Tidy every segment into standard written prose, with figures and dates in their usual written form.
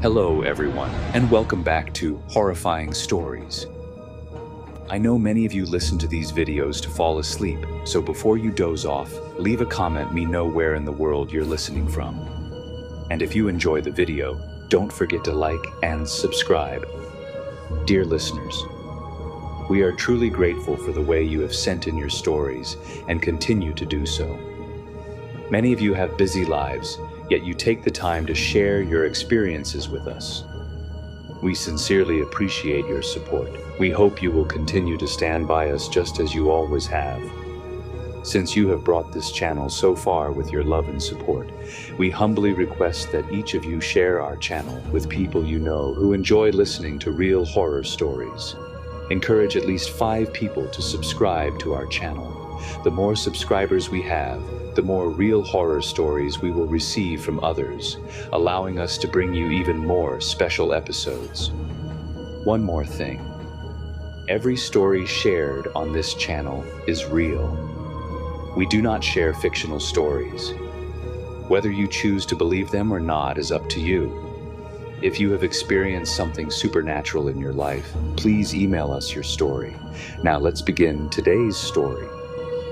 Hello everyone, and welcome back to Horrifying Stories. I know many of you listen to these videos to fall asleep, so before you doze off, leave a comment me know where in the world you're listening from. And if you enjoy the video, don't forget to like and subscribe. Dear listeners, we are truly grateful for the way you have sent in your stories and continue to do so. Many of you have busy lives, yet you take the time to share your experiences with us. We sincerely appreciate your support. We hope you will continue to stand by us just as you always have. Since you have brought this channel so far with your love and support, we humbly request that each of you share our channel with people you know who enjoy listening to real horror stories. Encourage at least 5 people to subscribe to our channel. The more subscribers we have, the more real horror stories we will receive from others, allowing us to bring you even more special episodes. One more thing. Every story shared on this channel is real. We do not share fictional stories. Whether you choose to believe them or not is up to you. If you have experienced something supernatural in your life, please email us your story. Now let's begin today's story.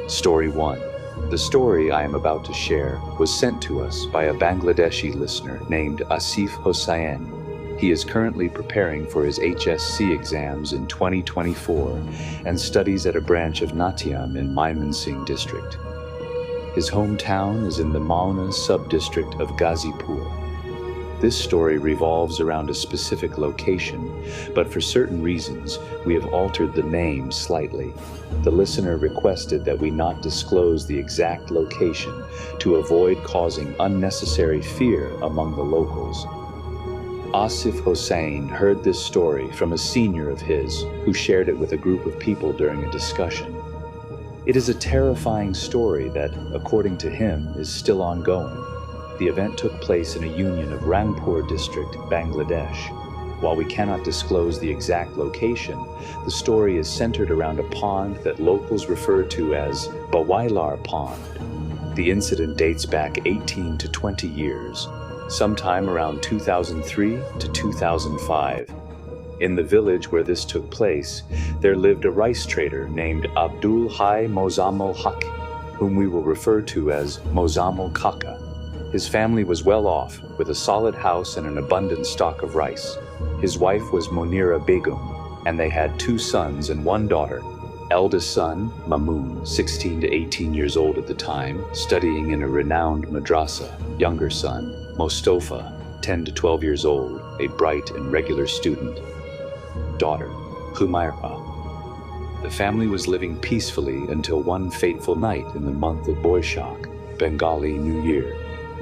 Story 1. The story I am about to share was sent to us by a Bangladeshi listener named Asif Hossain. He is currently preparing for his HSC exams in 2024 and studies at a branch of Natyam in Mymensingh district. His hometown is in the Mauna sub-district of Ghazipur. This story revolves around a specific location, but for certain reasons, we have altered the name slightly. The listener requested that we not disclose the exact location to avoid causing unnecessary fear among the locals. Asif Hossain heard this story from a senior of his who shared it with a group of people during a discussion. It is a terrifying story that, according to him, is still ongoing. The event took place in a union of Rangpur district, Bangladesh. While we cannot disclose the exact location, the story is centered around a pond that locals refer to as Bawailar Pond. The incident dates back 18 to 20 years, sometime around 2003 to 2005. In the village where this took place, there lived a rice trader named Abdul Hai Mozammel Haq, whom we will refer to as Mozammel Kaka. His family was well off, with a solid house and an abundant stock of rice. His wife was Monira Begum, and they had 2 sons and 1 daughter. Eldest son, Mamoon, 16 to 18 years old at the time, studying in a renowned madrasa. Younger son, Mostofa, 10 to 12 years old, a bright and regular student. Daughter, Humaira. The family was living peacefully until one fateful night in the month of Boishakh, Bengali New Year.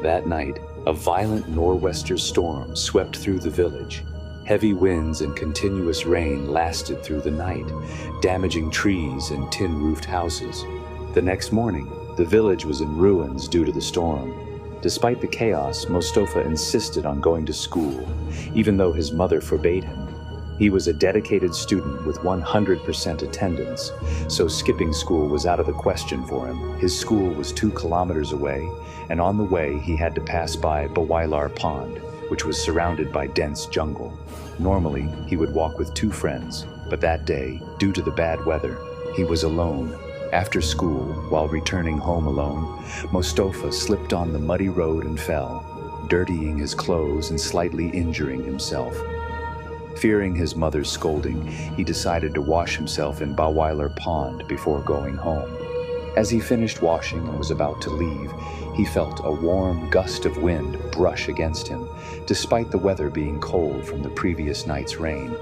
That night, a violent nor'wester storm swept through the village. Heavy winds and continuous rain lasted through the night, damaging trees and tin-roofed houses. The next morning, the village was in ruins due to the storm. Despite the chaos, Mostofa insisted on going to school, even though his mother forbade him. He was a dedicated student with 100% attendance, so skipping school was out of the question for him. His school was 2 kilometers away, and on the way he had to pass by Bawailar Pond, which was surrounded by dense jungle. Normally, he would walk with 2 friends, but that day, due to the bad weather, he was alone. After school, while returning home alone, Mostofa slipped on the muddy road and fell, dirtying his clothes and slightly injuring himself. Fearing his mother's scolding, he decided to wash himself in Bawailar Pond before going home. As he finished washing and was about to leave, he felt a warm gust of wind brush against him, despite the weather being cold from the previous night's rain.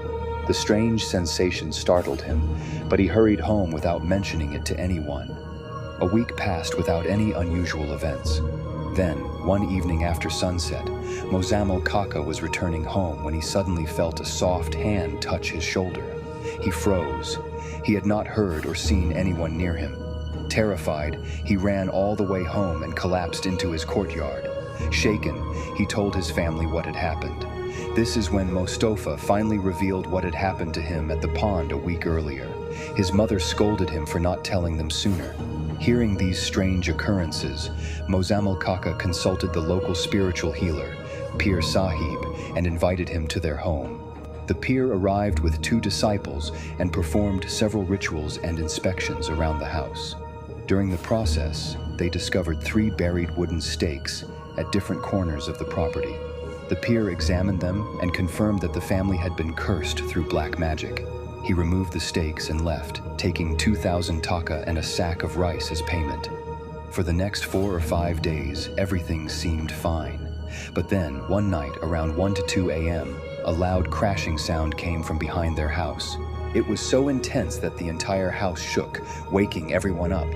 The strange sensation startled him, but he hurried home without mentioning it to anyone. A week passed without any unusual events. Then, one evening after sunset, Mozammel Kaka was returning home when he suddenly felt a soft hand touch his shoulder. He froze. He had not heard or seen anyone near him. Terrified, he ran all the way home and collapsed into his courtyard. Shaken, he told his family what had happened. This is when Mostofa finally revealed what had happened to him at the pond a week earlier. His mother scolded him for not telling them sooner. Hearing these strange occurrences, Mozammel Kaka consulted the local spiritual healer, Pir Sahib, and invited him to their home. The Pir arrived with 2 disciples and performed several rituals and inspections around the house. During the process, they discovered 3 buried wooden stakes at different corners of the property. The Pir examined them and confirmed that the family had been cursed through black magic. He removed the stakes and left, taking 2,000 taka and a sack of rice as payment. For the next 4 or 5 days, everything seemed fine. But then, one night around 1 to 2 a.m., a loud crashing sound came from behind their house. It was so intense that the entire house shook, waking everyone up.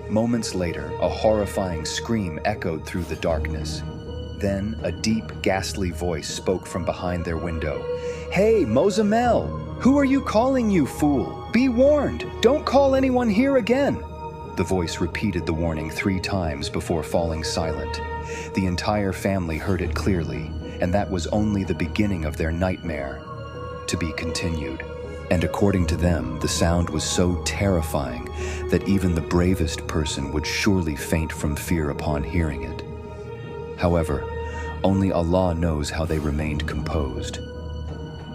Moments later, a horrifying scream echoed through the darkness. Then, a deep, ghastly voice spoke from behind their window. "Hey, Mozamel! Who are you calling, you fool? Be warned! Don't call anyone here again!" The voice repeated the warning 3 times before falling silent. The entire family heard it clearly, and that was only the beginning of their nightmare. To be continued. And according to them, the sound was so terrifying that even the bravest person would surely faint from fear upon hearing it. However, only Allah knows how they remained composed.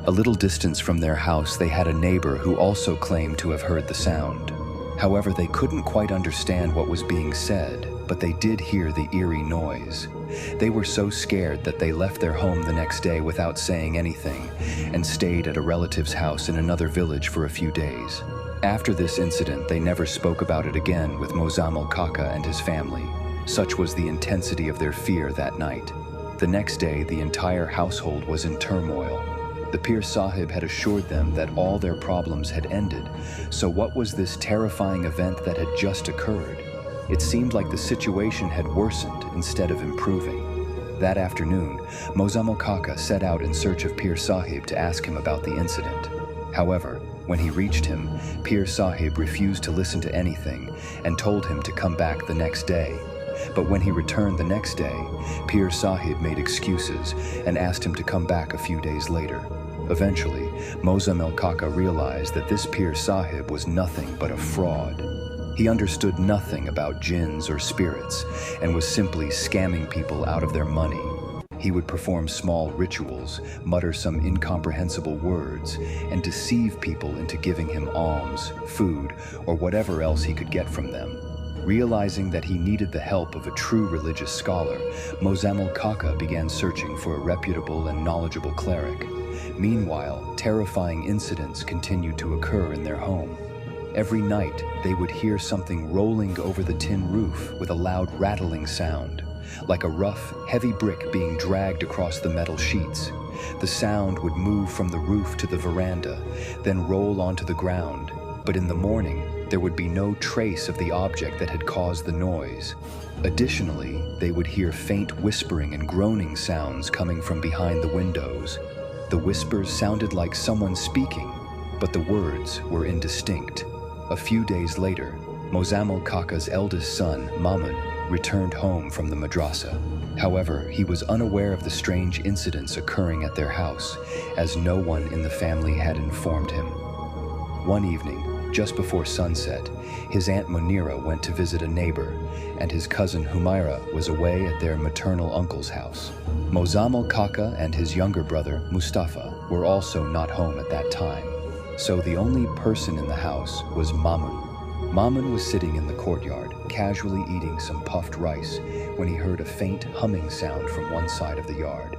A little distance from their house, they had a neighbor who also claimed to have heard the sound. However, they couldn't quite understand what was being said, but they did hear the eerie noise. They were so scared that they left their home the next day without saying anything and stayed at a relative's house in another village for a few days. After this incident, they never spoke about it again with Mozammel Kaka and his family. Such was the intensity of their fear that night. The next day, the entire household was in turmoil. The Pir Sahib had assured them that all their problems had ended, so what was this terrifying event that had just occurred? It seemed like the situation had worsened instead of improving. That afternoon, Mozammel Kaka set out in search of Pir Sahib to ask him about the incident. However, when he reached him, Pir Sahib refused to listen to anything and told him to come back the next day. But when he returned the next day, Pir Sahib made excuses and asked him to come back a few days later. Eventually, Mozammel Kaka realized that this Pir Sahib was nothing but a fraud. He understood nothing about jinns or spirits and was simply scamming people out of their money. He would perform small rituals, mutter some incomprehensible words, and deceive people into giving him alms, food, or whatever else he could get from them. Realizing that he needed the help of a true religious scholar, Mozammel Kaka began searching for a reputable and knowledgeable cleric. Meanwhile, terrifying incidents continued to occur in their home. Every night, they would hear something rolling over the tin roof with a loud rattling sound, like a rough, heavy brick being dragged across the metal sheets. The sound would move from the roof to the veranda, then roll onto the ground. But in the morning, there would be no trace of the object that had caused the noise. Additionally, they would hear faint whispering and groaning sounds coming from behind the windows. The whispers sounded like someone speaking, but the words were indistinct. A few days later, Mozammel Kaka's eldest son, Mamun, returned home from the madrasa. However, he was unaware of the strange incidents occurring at their house, as no one in the family had informed him. One evening, just before sunset, his Aunt Munira went to visit a neighbor, and his cousin Humaira was away at their maternal uncle's house. Mozammel Kaka and his younger brother, Mustafa, were also not home at that time, so the only person in the house was Mamun. Mamun was sitting in the courtyard, casually eating some puffed rice, when he heard a faint humming sound from one side of the yard.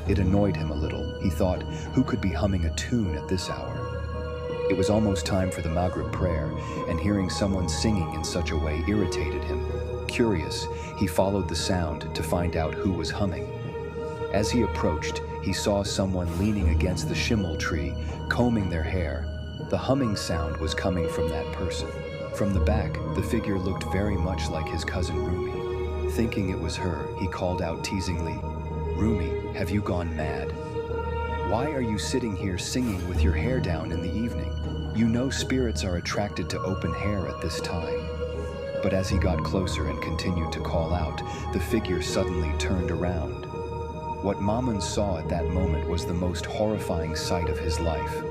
It annoyed him a little. He thought, who could be humming a tune at this hour? It was almost time for the Maghrib prayer, and hearing someone singing in such a way irritated him. Curious, he followed the sound to find out who was humming. As he approached, he saw someone leaning against the shimmel tree, combing their hair. The humming sound was coming from that person. From the back, the figure looked very much like his cousin Rumi. Thinking it was her, he called out teasingly, "Rumi, have you gone mad? Why are you sitting here singing with your hair down in the evening? You know spirits are attracted to open hair at this time." But as he got closer and continued to call out, the figure suddenly turned around. What Mamun saw at that moment was the most horrifying sight of his life,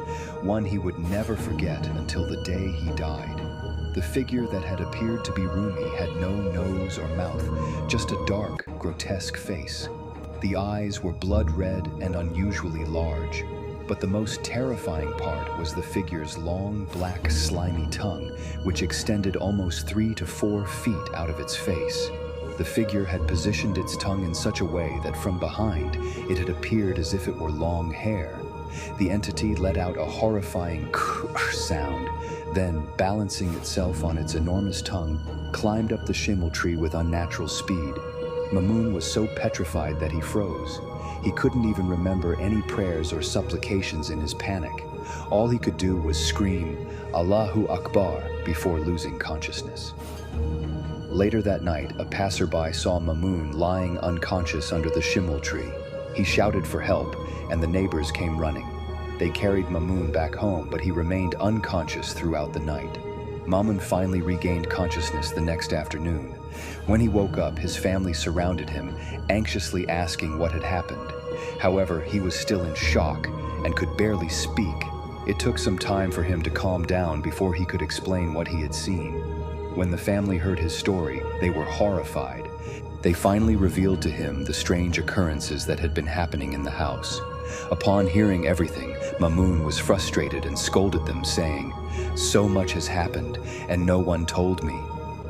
one he would never forget until the day he died. The figure that had appeared to be Rumi had no nose or mouth, just a dark, grotesque face. The eyes were blood red and unusually large, but the most terrifying part was the figure's long, black, slimy tongue, which extended almost 3 to 4 feet out of its face. The figure had positioned its tongue in such a way that from behind, it had appeared as if it were long hair. The entity let out a horrifying sound, then, balancing itself on its enormous tongue, climbed up the shimel tree with unnatural speed. Mamoun was so petrified that he froze. He couldn't even remember any prayers or supplications in his panic. All he could do was scream, "Allahu Akbar," before losing consciousness. Later that night, a passerby saw Mamoun lying unconscious under the shimel tree. He shouted for help, and the neighbors came running. They carried Mamoun back home, but he remained unconscious throughout the night. Mamoun finally regained consciousness the next afternoon. When he woke up, his family surrounded him, anxiously asking what had happened. However, he was still in shock and could barely speak. It took some time for him to calm down before he could explain what he had seen. When the family heard his story, they were horrified. They finally revealed to him the strange occurrences that had been happening in the house. Upon hearing everything, Mamoun was frustrated and scolded them, saying, "So much has happened, and no one told me.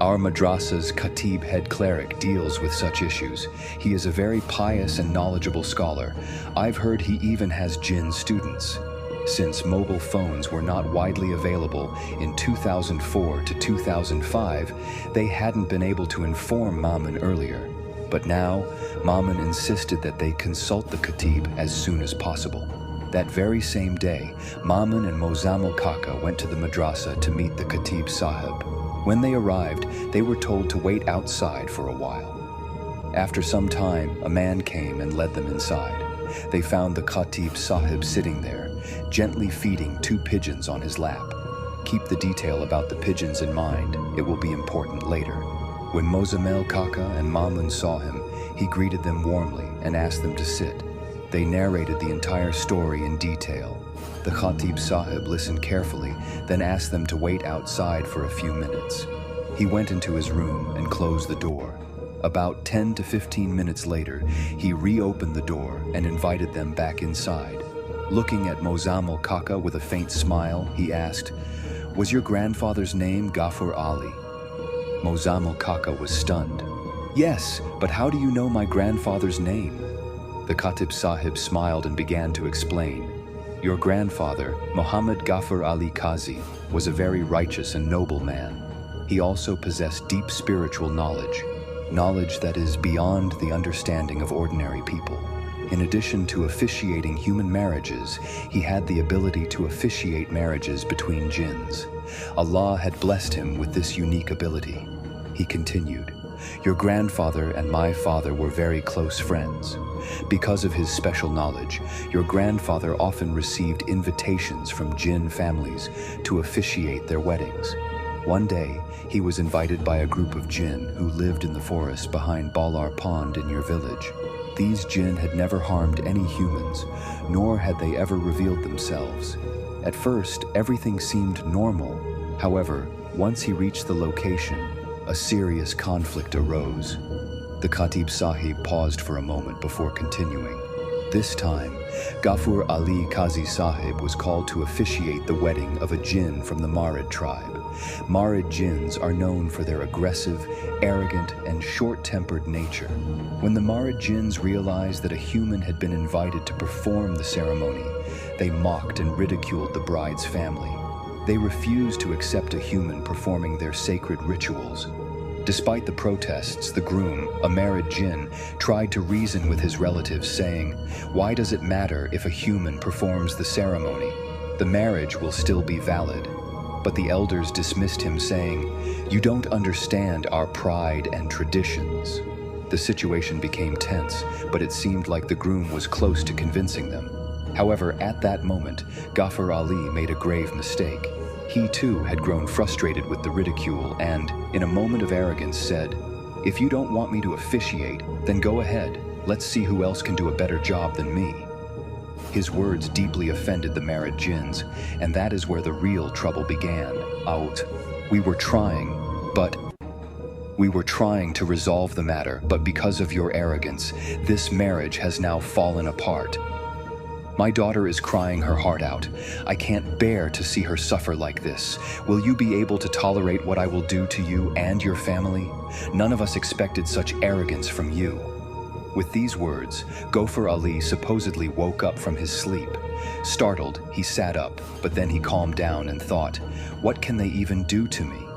Our madrasa's Khatib head cleric deals with such issues. He is a very pious and knowledgeable scholar. I've heard he even has jinn students." Since mobile phones were not widely available in 2004 to 2005, they hadn't been able to inform Mamoun earlier. But now, Mamoun insisted that they consult the Khatib as soon as possible. That very same day, Mamoun and Mozammel Kaka went to the madrasa to meet the Khatib Sahib. When they arrived, they were told to wait outside for a while. After some time, a man came and led them inside. They found the Khatib Sahib sitting there, gently feeding 2 pigeons on his lap. Keep the detail about the pigeons in mind, it will be important later. When Mozammel Kaka and Mamoun saw him, he greeted them warmly and asked them to sit. They narrated the entire story in detail. The Khatib Sahib listened carefully, then asked them to wait outside for a few minutes. He went into his room and closed the door. About 10 to 15 minutes later, he reopened the door and invited them back inside. Looking at Mozammel Kaka with a faint smile, he asked, "Was your grandfather's name Ghaffur Ali?" Mozammel Kaka was stunned. "Yes, but how do you know my grandfather's name?" The Khatib Sahib smiled and began to explain. "Your grandfather, Muhammad Ghaffur Ali Qazi, was a very righteous and noble man. He also possessed deep spiritual knowledge that is beyond the understanding of ordinary people. In addition to officiating human marriages, he had the ability to officiate marriages between jinns. Allah had blessed him with this unique ability." He continued, "Your grandfather and my father were very close friends. Because of his special knowledge, your grandfather often received invitations from jinn families to officiate their weddings. One day, he was invited by a group of jinn who lived in the forest behind Balar Pond in your village. These jinn had never harmed any humans, nor had they ever revealed themselves. At first, everything seemed normal. However, once he reached the location, a serious conflict arose." The Khatib Sahib paused for a moment before continuing. This time, Ghaffur Ali Qazi Sahib was called to officiate the wedding of a jinn from the Marid tribe. Marid jinns are known for their aggressive, arrogant, and short-tempered nature. When the Marid jinns realized that a human had been invited to perform the ceremony, they mocked and ridiculed the bride's family. They refused to accept a human performing their sacred rituals. Despite the protests, the groom, a married jinn, tried to reason with his relatives, saying, "Why does it matter if a human performs the ceremony? The marriage will still be valid." But the elders dismissed him, saying, "You don't understand our pride and traditions." The situation became tense, but it seemed like the groom was close to convincing them. However, at that moment, Ghaffur Ali made a grave mistake. He too had grown frustrated with the ridicule and, in a moment of arrogance, said, "If you don't want me to officiate, then go ahead. Let's see who else can do a better job than me." His words deeply offended the married jinns, and that is where the real trouble began. We were trying, but We were trying to resolve the matter, but because of your arrogance, this marriage has now fallen apart. My daughter is crying her heart out. I can't bear to see her suffer like this. Will you be able to tolerate what I will do to you and your family? None of us expected such arrogance from you." With these words, Gopher Ali supposedly woke up from his sleep. Startled, he sat up, but then he calmed down and thought, "What can they even do to me?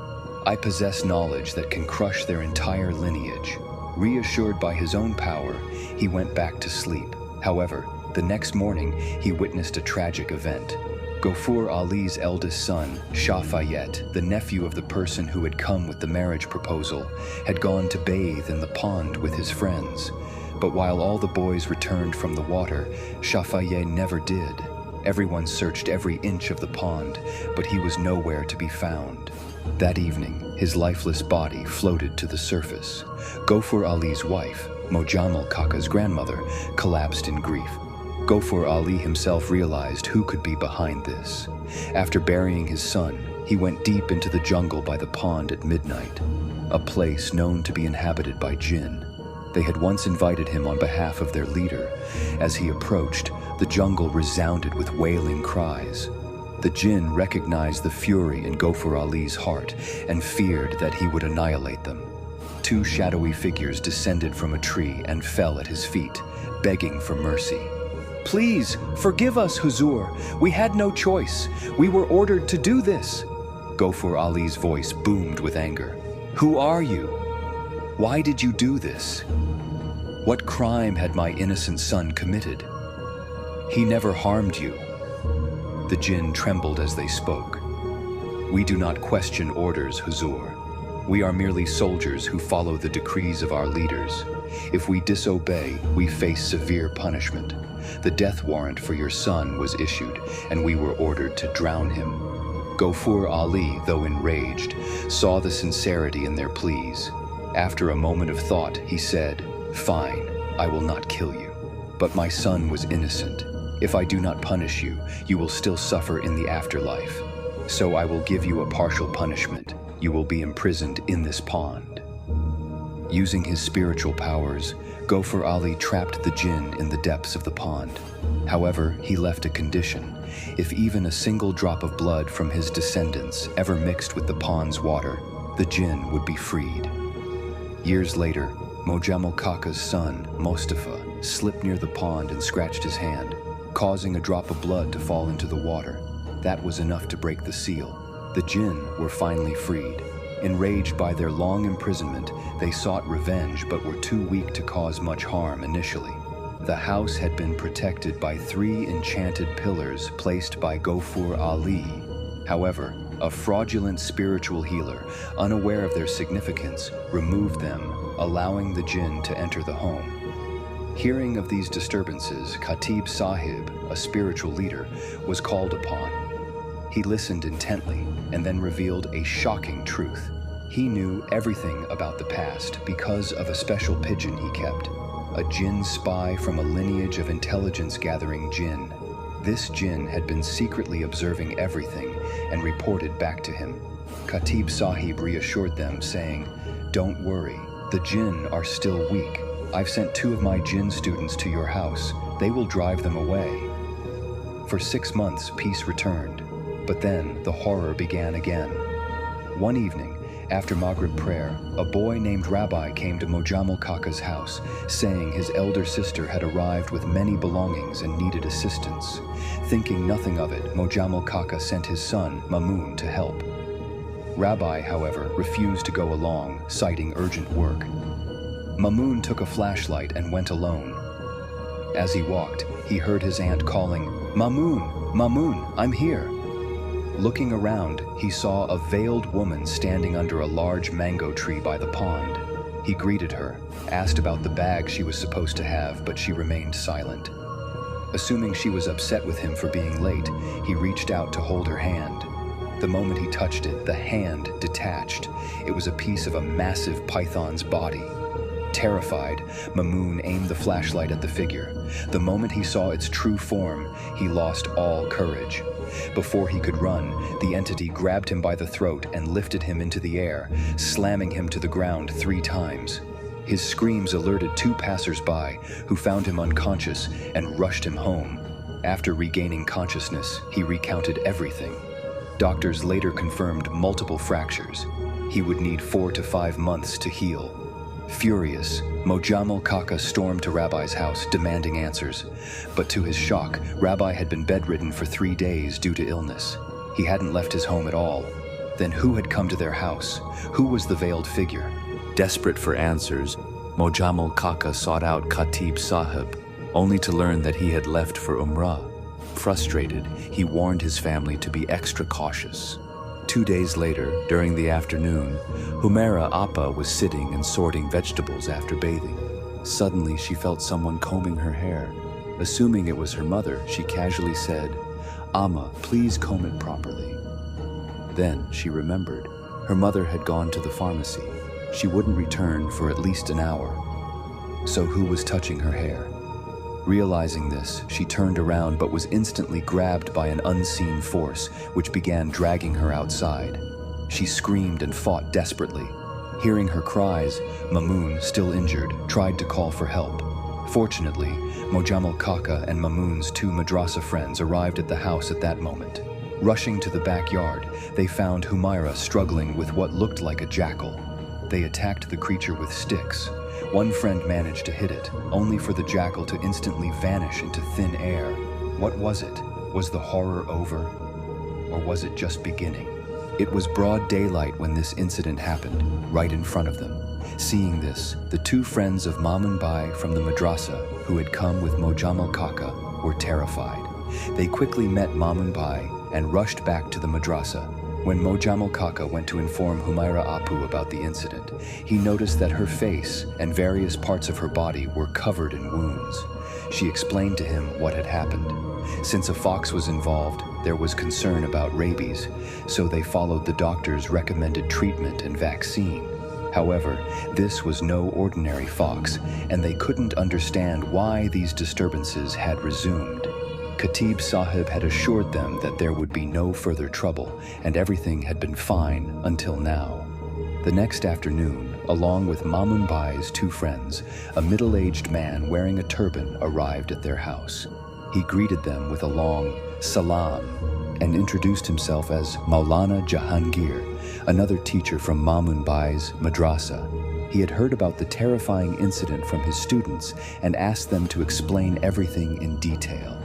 I possess knowledge that can crush their entire lineage." Reassured by his own power, he went back to sleep. However, the next morning, he witnessed a tragic event. Gopher Ali's eldest son, Shah Fayette, the nephew of the person who had come with the marriage proposal, had gone to bathe in the pond with his friends. But while all the boys returned from the water, Shah Fayette never did. Everyone searched every inch of the pond, but he was nowhere to be found. That evening, his lifeless body floated to the surface. Gopher Ali's wife, Mojamal Kaka's grandmother, collapsed in grief. Gopher Ali himself realized who could be behind this. After burying his son, he went deep into the jungle by the pond at midnight, a place known to be inhabited by jinn. They had once invited him on behalf of their leader. As he approached, the jungle resounded with wailing cries. The jinn recognized the fury in Gopher Ali's heart and feared that he would annihilate them. Two shadowy figures descended from a tree and fell at his feet, begging for mercy. "Please, forgive us, Huzur. We had no choice. We were ordered to do this." Gopher Ali's voice boomed with anger. "Who are you? Why did you do this? What crime had my innocent son committed? He never harmed you." The jinn trembled as they spoke. "We do not question orders, Huzur. We are merely soldiers who follow the decrees of our leaders. If we disobey, we face severe punishment. The death warrant for your son was issued, and we were ordered to drown him." Gopher Ali, though enraged, saw the sincerity in their pleas. After a moment of thought, he said, "Fine, I will not kill you. But my son was innocent. If I do not punish you, you will still suffer in the afterlife. So I will give you a partial punishment. You will be imprisoned in this pond." Using his spiritual powers, Gopher Ali trapped the jinn in the depths of the pond. However, he left a condition. If even a single drop of blood from his descendants ever mixed with the pond's water, the jinn would be freed. Years later, Mojamal Kaka's son, Mostafa, slipped near the pond and scratched his hand, causing a drop of blood to fall into the water. That was enough to break the seal. The jinn were finally freed. Enraged by their long imprisonment, they sought revenge but were too weak to cause much harm initially. The house had been protected by 3 enchanted pillars placed by Gopher Ali. However, a fraudulent spiritual healer, unaware of their significance, removed them, allowing the jinn to enter the home. Hearing of these disturbances, Khatib Sahib, a spiritual leader, was called upon. He listened intently and then revealed a shocking truth. He knew everything about the past because of a special pigeon he kept, a jinn spy from a lineage of intelligence-gathering jinn. This jinn had been secretly observing everything and reported back to him. Khatib Sahib reassured them, saying, "Don't worry, the jinn are still weak. I've sent 2 of my jinn students to your house. They will drive them away." For 6 months, peace returned. But then the horror began again. One evening, after Maghrib prayer, a boy named Rabbi came to Mojamal Kaka's house, saying his elder sister had arrived with many belongings and needed assistance. Thinking nothing of it, Mojamal Kaka sent his son, Mamun, to help. Rabbi, however, refused to go along, citing urgent work. Mamun took a flashlight and went alone. As he walked, he heard his aunt calling, "Mamun, Mamun, I'm here." Looking around, he saw a veiled woman standing under a large mango tree by the pond. He greeted her, asked about the bag she was supposed to have, but she remained silent. Assuming she was upset with him for being late, he reached out to hold her hand. The moment he touched it, the hand detached. It was a piece of a massive python's body. Terrified, Mamoon aimed the flashlight at the figure. The moment he saw its true form, he lost all courage. Before he could run, the entity grabbed him by the throat and lifted him into the air, slamming him to the ground 3 times. His screams alerted 2 passersby, who found him unconscious and rushed him home. After regaining consciousness, he recounted everything. Doctors later confirmed multiple fractures. He would need 4 to 5 months to heal. Furious, Mojamal Kaka stormed to Rabbi's house, demanding answers. But to his shock, Rabbi had been bedridden for 3 days due to illness. He hadn't left his home at all. Then who had come to their house? Who was the veiled figure? Desperate for answers, Mojamal Kaka sought out Khatib Sahib, only to learn that he had left for Umrah. Frustrated, he warned his family to be extra cautious. 2 days later, during the afternoon, Humaira Appa was sitting and sorting vegetables after bathing. Suddenly, she felt someone combing her hair. Assuming it was her mother, she casually said, "Amma, please comb it properly." Then she remembered. Her mother had gone to the pharmacy. She wouldn't return for at least an hour. So who was touching her hair? Realizing this, she turned around but was instantly grabbed by an unseen force, which began dragging her outside. She screamed and fought desperately. Hearing her cries, Mamoon, still injured, tried to call for help. Fortunately, Mojamal Kaka and Mamoon's 2 madrasa friends arrived at the house at that moment. Rushing to the backyard, they found Humaira struggling with what looked like a jackal. They attacked the creature with sticks. One friend managed to hit it, only for the jackal to instantly vanish into thin air. What was it? Was the horror over? Or was it just beginning? It was broad daylight when this incident happened, right in front of them. Seeing this, the 2 friends of Mamun Bai from the madrasa, who had come with Mojamal Kaka, were terrified. They quickly met Mamun Bai and rushed back to the madrasa. When Mojamal Kaka went to inform Humaira Apu about the incident, he noticed that her face and various parts of her body were covered in wounds. She explained to him what had happened. Since a fox was involved, there was concern about rabies, so they followed the doctor's recommended treatment and vaccine. However, this was no ordinary fox, and they couldn't understand why these disturbances had resumed. Khatib Sahib had assured them that there would be no further trouble, and everything had been fine until now. The next afternoon, along with Mamun Bai's 2 friends, a middle-aged man wearing a turban arrived at their house. He greeted them with a long salam and introduced himself as Maulana Jahangir, another teacher from Mamun Bai's madrasa. He had heard about the terrifying incident from his students and asked them to explain everything in detail.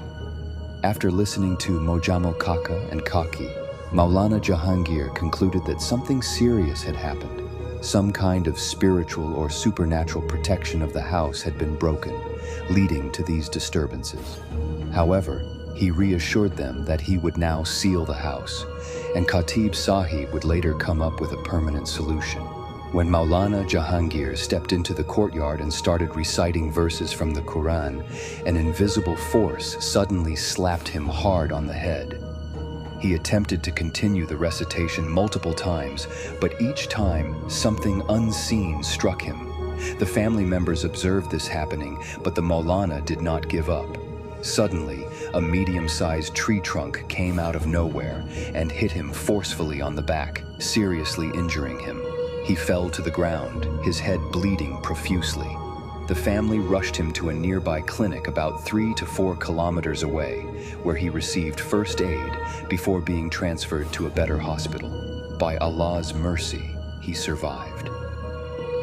After listening to Mojamal Kaka and Kaki, Maulana Jahangir concluded that something serious had happened. Some kind of spiritual or supernatural protection of the house had been broken, leading to these disturbances. However, he reassured them that he would now seal the house, and Khatib Sahib would later come up with a permanent solution. When Maulana Jahangir stepped into the courtyard and started reciting verses from the Quran, an invisible force suddenly slapped him hard on the head. He attempted to continue the recitation multiple times, but each time something unseen struck him. The family members observed this happening, but the Maulana did not give up. Suddenly, a medium-sized tree trunk came out of nowhere and hit him forcefully on the back, seriously injuring him. He fell to the ground, his head bleeding profusely. The family rushed him to a nearby clinic about 3 to 4 kilometers away, where he received first aid before being transferred to a better hospital. By Allah's mercy, he survived.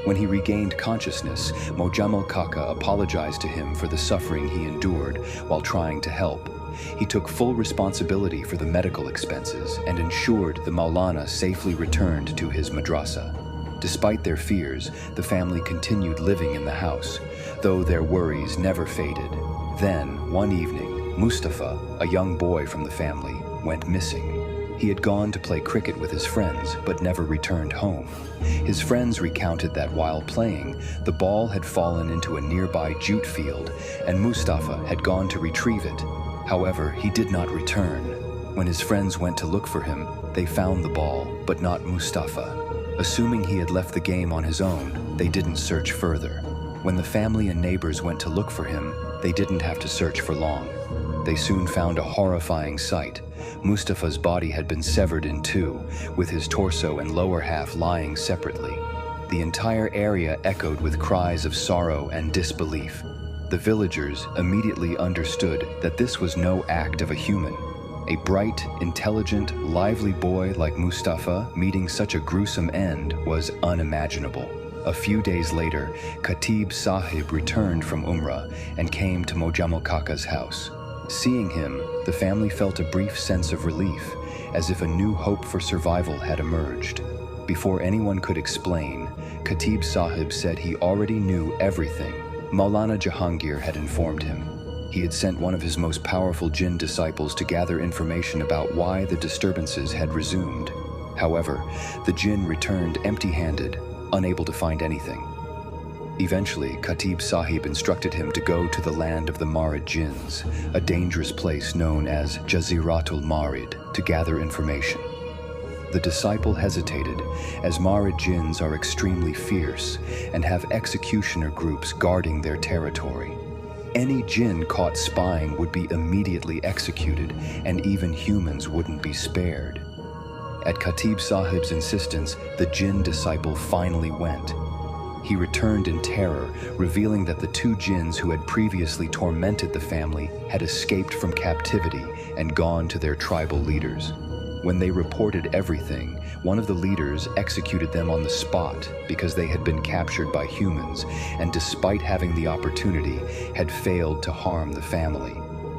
When he regained consciousness, Mojamal Kaka apologized to him for the suffering he endured while trying to help. He took full responsibility for the medical expenses and ensured the Maulana safely returned to his madrasa. Despite their fears, the family continued living in the house, though their worries never faded. Then, one evening, Mustafa, a young boy from the family, went missing. He had gone to play cricket with his friends, but never returned home. His friends recounted that while playing, the ball had fallen into a nearby jute field, and Mustafa had gone to retrieve it. However, he did not return. When his friends went to look for him, they found the ball, but not Mustafa. Assuming he had left the game on his own, they didn't search further. When the family and neighbors went to look for him, they didn't have to search for long. They soon found a horrifying sight. Mustafa's body had been severed in two, with his torso and lower half lying separately. The entire area echoed with cries of sorrow and disbelief. The villagers immediately understood that this was no act of a human. A bright, intelligent, lively boy like Mustafa meeting such a gruesome end was unimaginable. A few days later, Khatib Sahib returned from Umrah and came to Mojamal Kaka's house. Seeing him, the family felt a brief sense of relief, as if a new hope for survival had emerged. Before anyone could explain, Khatib Sahib said he already knew everything. Maulana Jahangir had informed him. He had sent one of his most powerful jinn disciples to gather information about why the disturbances had resumed. However, the jinn returned empty-handed, unable to find anything. Eventually, Khatib Sahib instructed him to go to the land of the Marid jinns, a dangerous place known as Jaziratul Marid, to gather information. The disciple hesitated, as Marid jinns are extremely fierce and have executioner groups guarding their territory. Any jinn caught spying would be immediately executed, and even humans wouldn't be spared. At Khatib Sahib's insistence, the jinn disciple finally went. He returned in terror, revealing that the two jinns who had previously tormented the family had escaped from captivity and gone to their tribal leaders. When they reported everything, one of the leaders executed them on the spot because they had been captured by humans and, despite having the opportunity, had failed to harm the family.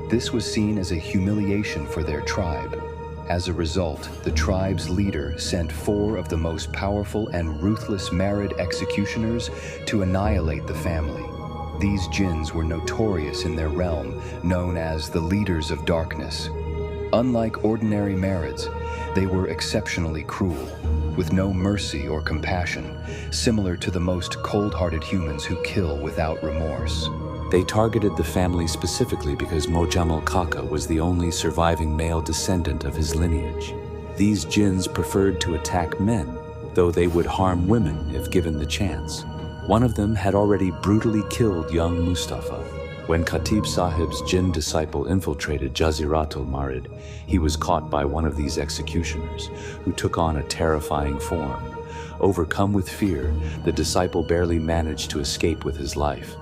This was seen as a humiliation for their tribe. As a result, the tribe's leader sent 4 of the most powerful and ruthless Marid executioners to annihilate the family. These jinns were notorious in their realm, known as the Leaders of Darkness. Unlike ordinary Marids, they were exceptionally cruel, with no mercy or compassion, similar to the most cold-hearted humans who kill without remorse. They targeted the family specifically because Mojamal Kaka was the only surviving male descendant of his lineage. These jinns preferred to attack men, though they would harm women if given the chance. One of them had already brutally killed young Mustafa. When Khatib Sahib's jinn disciple infiltrated Jaziratul Marid, he was caught by one of these executioners, who took on a terrifying form. Overcome with fear, the disciple barely managed to escape with his life.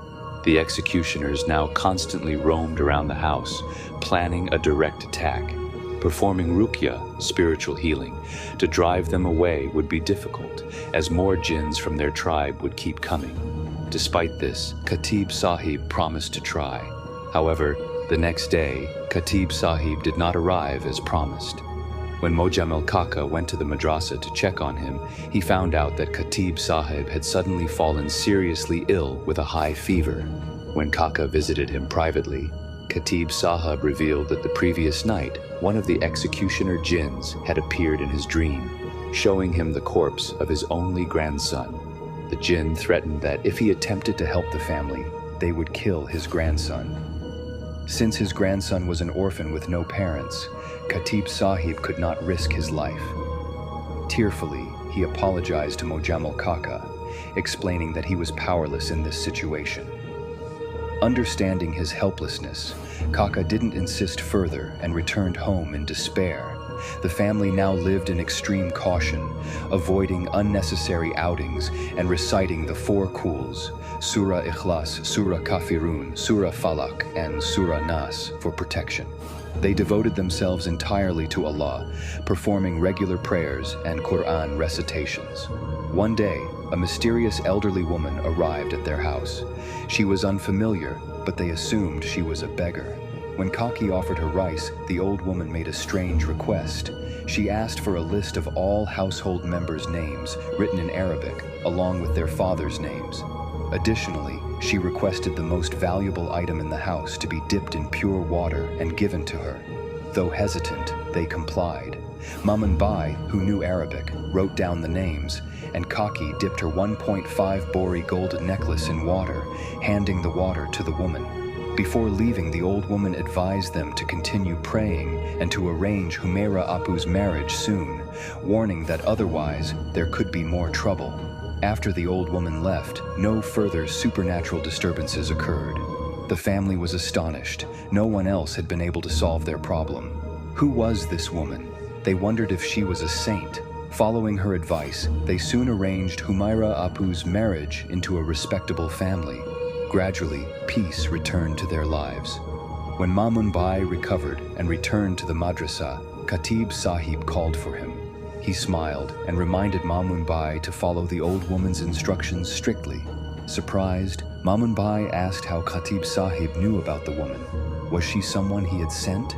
The executioners now constantly roamed around the house, planning a direct attack. Performing ruqya, spiritual healing, to drive them away would be difficult, as more jinns from their tribe would keep coming. Despite this, Khatib Sahib promised to try. However, the next day, Khatib Sahib did not arrive as promised. When Mojamal Kaka went to the madrasa to check on him, he found out that Khatib Sahib had suddenly fallen seriously ill with a high fever. When Kaka visited him privately, Khatib Sahib revealed that the previous night, one of the executioner jinns had appeared in his dream, showing him the corpse of his only grandson. The jinn threatened that if he attempted to help the family, they would kill his grandson. Since his grandson was an orphan with no parents, Khatib Sahib could not risk his life. Tearfully, he apologized to Mojamal Kaka, explaining that he was powerless in this situation. Understanding his helplessness, Kaka didn't insist further and returned home in despair. The family now lived in extreme caution, avoiding unnecessary outings and reciting the 4 Quls, Surah Ikhlas, Surah Kafirun, Surah Falak, and Surah Nas for protection. They devoted themselves entirely to Allah, performing regular prayers and Quran recitations. One day, a mysterious elderly woman arrived at their house. She was unfamiliar, but they assumed she was a beggar. When Kaki offered her rice, the old woman made a strange request. She asked for a list of all household members' names, written in Arabic, along with their fathers' names. Additionally, she requested the most valuable item in the house to be dipped in pure water and given to her. Though hesitant, they complied. Maman Bai, who knew Arabic, wrote down the names, and Kaki dipped her 1.5 bori gold necklace in water, handing the water to the woman. Before leaving, the old woman advised them to continue praying and to arrange Humaira Apu's marriage soon, warning that otherwise there could be more trouble. After the old woman left, no further supernatural disturbances occurred. The family was astonished. No one else had been able to solve their problem. Who was this woman? They wondered if she was a saint. Following her advice, they soon arranged Humaira Apu's marriage into a respectable family. Gradually, peace returned to their lives. When Mamun Bai recovered and returned to the madrasa, Khatib Sahib called for him. He smiled and reminded Mamun Bai to follow the old woman's instructions strictly. Surprised, Mamun Bai asked how Khatib Sahib knew about the woman. Was she someone he had sent?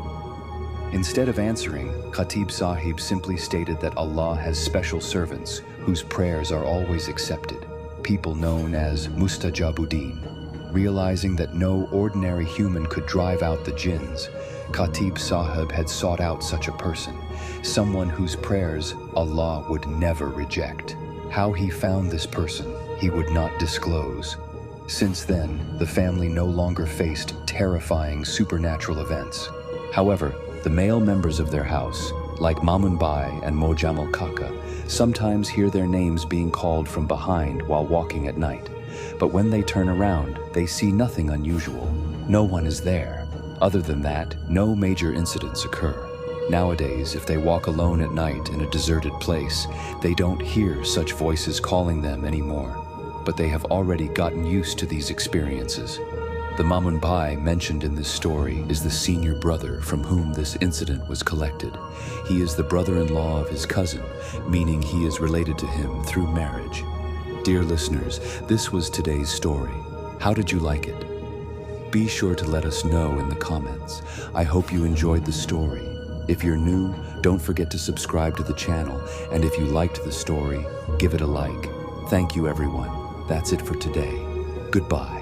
Instead of answering, Khatib Sahib simply stated that Allah has special servants whose prayers are always accepted, people known as Mustajabuddin. Realizing that no ordinary human could drive out the jinns, Khatib Sahib had sought out such a person, someone whose prayers Allah would never reject. How he found this person, he would not disclose. Since then, the family no longer faced terrifying supernatural events. However, the male members of their house, like Mamun Bai and Mojamal Kaka, sometimes hear their names being called from behind while walking at night. But when they turn around, they see nothing unusual. No one is there. Other than that, no major incidents occur. Nowadays, if they walk alone at night in a deserted place, they don't hear such voices calling them anymore. But they have already gotten used to these experiences. The Mamun Bai mentioned in this story is the senior brother from whom this incident was collected. He is the brother-in-law of his cousin, meaning he is related to him through marriage. Dear listeners, this was today's story. How did you like it? Be sure to let us know in the comments. I hope you enjoyed the story. If you're new, don't forget to subscribe to the channel, and if you liked the story, give it a like. Thank you, everyone. That's it for today. Goodbye.